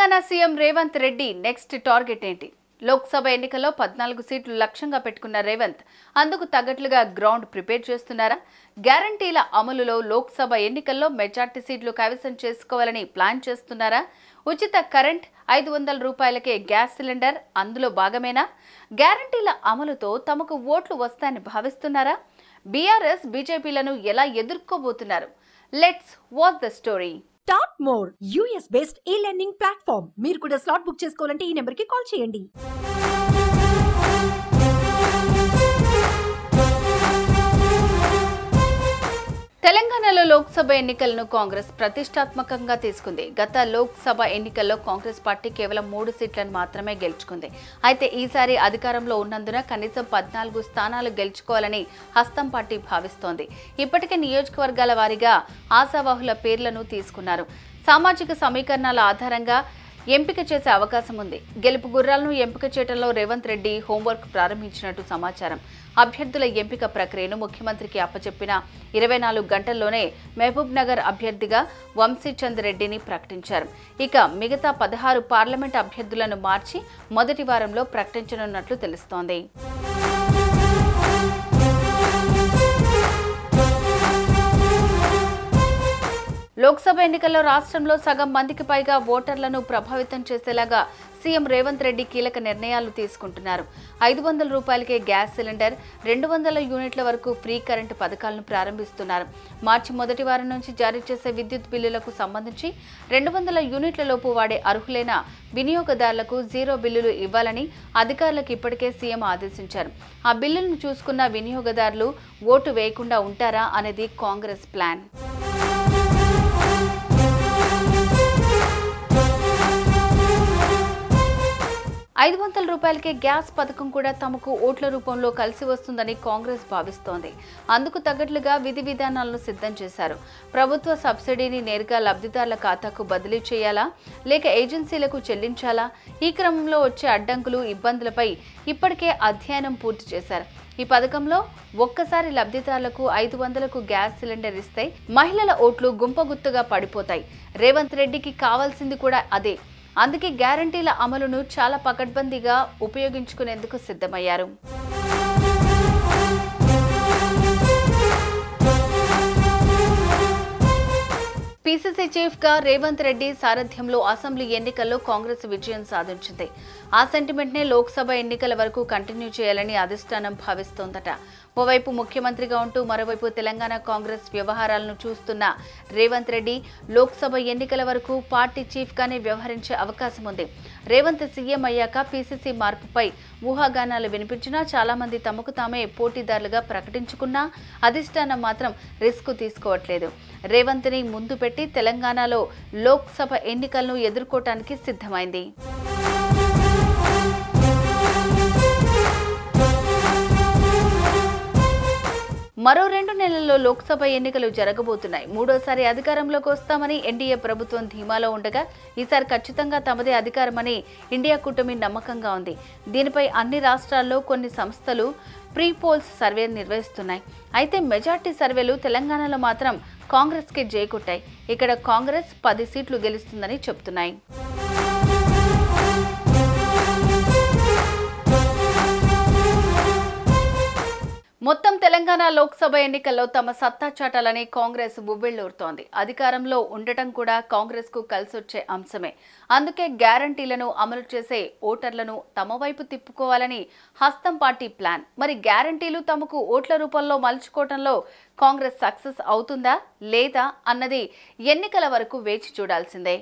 Telangana CM Revanth Reddy next target ఏంటి? లోక్సభ ఎన్నికల్లో 14 సీట్లు లక్ష్యంగా పెట్టుకున్న రేవంత్ అందుకు తగ్గట్లుగా గ్రౌండ్ ప్రిపేర్ చేస్తున్నారా? గ్యారంటీల అమలులో లోక్సభ ఎన్నికల్లో మెజార్టీ సీట్లు కైవసం చేసుకోవాలని ప్లాన్ చేస్తున్నారా? ఉచిత కరెంట్, 500 రూపాయలకే గ్యాస్ సిలిండర్ అందులో భాగమేనా? గ్యారంటీల అమలుతో తమకు ఓట్లు వస్తాయని భావిస్తున్నారా? బీఆర్ఎస్ బీజేపీలను ఎలా ఎదుర్కోబోతున్నారు? Let's watch the story. Top more US based e-learning platform. మీరు కూడా స్లాట్ బుక్ చేసుకోవాలంటే ఈ నెంబర్కి కాల్ చేయండి. తెలంగాణలో లోక్సభ ఎన్నికలను కాంగ్రెస్ ప్రతిష్టాత్మకంగా తీసుకుంది. గత లోక్సభ ఎన్నికల్లో కాంగ్రెస్ పార్టీ కేవలం 3 సీట్లను మాత్రమే గెలుచుకుంది. అయితే ఈసారి అధికారంలో ఉన్నందున కనీసం 14 స్థానాలు గెలుచుకోవాలని హస్తం పార్టీ భావిస్తోంది. ఇప్పటికే నియోజకవర్గాల వారీగా ఆశావాహుల పేర్లను తీసుకున్నారు. సామాజిక సమీకరణాల ఆధారంగా ఎంపిక చేసే అవకాశం ఉంది. గెలుపు గుర్రాలను ఎంపిక చేయడంలో రేవంత్ రెడ్డి హోంవర్క్ ప్రారంభించినట్టు సమాచారం. అభ్యర్థుల ఎంపిక ప్రక్రియను ముఖ్యమంత్రికి అప్పచెప్పిన 24 గంటల్లోనే మహబూబ్ నగర్ అభ్యర్థిగా వంశీచంద్ రెడ్డిని ప్రకటించారు. ఇక మిగతా 16 పార్లమెంట్ అభ్యర్థులను మార్చి మొదటి వారంలో ప్రకటించనున్నట్లు తెలుస్తోంది. లోక్సభ ఎన్నికల్లో రాష్ట్రంలో సగం మందికి పైగా ఓటర్లను ప్రభావితం చేసేలాగా సీఎం రేవంత్ రెడ్డి కీలక నిర్ణయాలు తీసుకుంటున్నారు. 500 రూపాయలకే గ్యాస్ సిలిండర్, 200 యూనిట్ల వరకు ఫ్రీ కరెంటు పథకాలను ప్రారంభిస్తున్నారు. మార్చి మొదటి వారం నుంచి జారీ చేసే విద్యుత్ బిల్లులకు సంబంధించి 200 యూనిట్ల లోపు వాడే అర్హులైన వినియోగదారులకు జీరో బిల్లులు ఇవ్వాలని అధికారులకు ఇప్పటికే సీఎం ఆదేశించారు. ఆ బిల్లులను చూసుకున్న వినియోగదారులు ఓటు వేయకుండా ఉంటారా అనేది కాంగ్రెస్ ప్లాన్. 500 రూపాయలకే గ్యాస్ పథకం కూడా తమకు ఓట్ల రూపంలో కలిసి వస్తుందని కాంగ్రెస్ భావిస్తోంది. అందుకు తగ్గట్లుగా విధి విధానాలను సిద్ధం చేశారు. ప్రభుత్వ సబ్సిడీని నేరుగా లబ్ధిదారుల ఖాతాకు బదిలీ చేయాలా, లేక ఏజెన్సీలకు చెల్లించాలా? ఈ క్రమంలో వచ్చే అడ్డంకులు, ఇబ్బందులపై ఇప్పటికే అధ్యయనం పూర్తి చేశారు. ఈ పథకంలో ఒక్కసారి లబ్ధిదారులకు 500కు గ్యాస్ సిలిండర్ ఇస్తే మహిళల ఓట్లు గుంపగుత్తుగా పడిపోతాయి. రేవంత్ రెడ్డికి కావాల్సింది కూడా అదే. అందుకే గ్యారంటీల అమలును చాలా పకడ్బందీగా ఉపయోగించుకునేందుకు సిద్ధమయ్యారు. పీసీసీ చీఫ్ గా రేవంత్ రెడ్డి సారథ్యంలో అసెంబ్లీ ఎన్నికల్లో కాంగ్రెస్ విజయం సాధించింది. ఆ సెంటిమెంట్ నే లోక్సభ ఎన్నికల వరకు కంటిన్యూ చేయాలని అధిష్టానం భావిస్తోందట. ఓవైపు ముఖ్యమంత్రిగా ఉంటూ మరోవైపు తెలంగాణ కాంగ్రెస్ వ్యవహారాలను చూస్తున్న రేవంత్ రెడ్డి లోక్సభ ఎన్నికల వరకు పార్టీ చీఫ్ గానే వ్యవహరించే అవకాశం ఉంది. రేవంత్ సీఎం అయ్యాక పీసీసీ మార్పుపై ఊహాగానాలు వినిపించినా చాలా మంది తమకు తామే పోటీదారులుగా ప్రకటించుకున్నా అధిష్టానం మాత్రం రిస్క్ తీసుకోవట్లేదు. రేవంత్ ని ముందు పెట్టి తెలంగాణలో లోక్సభ ఎన్నికలను ఎదుర్కోవటానికి సిద్ధమైంది. మరో 2 నెలల్లో లోక్సభ ఎన్నికలు జరగబోతున్నాయి. మూడోసారి అధికారంలోకి వస్తామని ఎన్డీఏ ప్రభుత్వం ధీమాలో ఉండగా ఈసారి ఖచ్చితంగా తమదే అధికారమని ఇండియా కూటమి నమ్మకంగా ఉంది. దీనిపై అన్ని రాష్ట్రాల్లో కొన్ని సంస్థలు ప్రీ పోల్స్ సర్వే నిర్వహిస్తున్నాయి. అయితే మెజార్టీ సర్వేలు తెలంగాణలో మాత్రం కాంగ్రెస్కి జై కొట్టాయి. ఇక్కడ కాంగ్రెస్ 10 సీట్లు గెలుస్తుందని చెబుతున్నాయి. మొత్తం తెలంగాణ లోక్సభ ఎన్నికల్లో తమ సత్తా చాటాలని కాంగ్రెస్ ఉవ్విళ్లూరుతోంది. అధికారంలో ఉండటం కూడా కాంగ్రెస్ కు కలిసొచ్చే అంశమే. అందుకే గ్యారంటీలను అమలు చేసే ఓటర్లను తమ వైపు తిప్పుకోవాలని హస్తం పార్టీ ప్లాన్. మరి గ్యారంటీలు తమకు ఓట్ల రూపంలో మలుచుకోవడంలో కాంగ్రెస్ సక్సెస్ అవుతుందా లేదా అన్నది ఎన్నికల వరకు వేచి చూడాల్సిందే.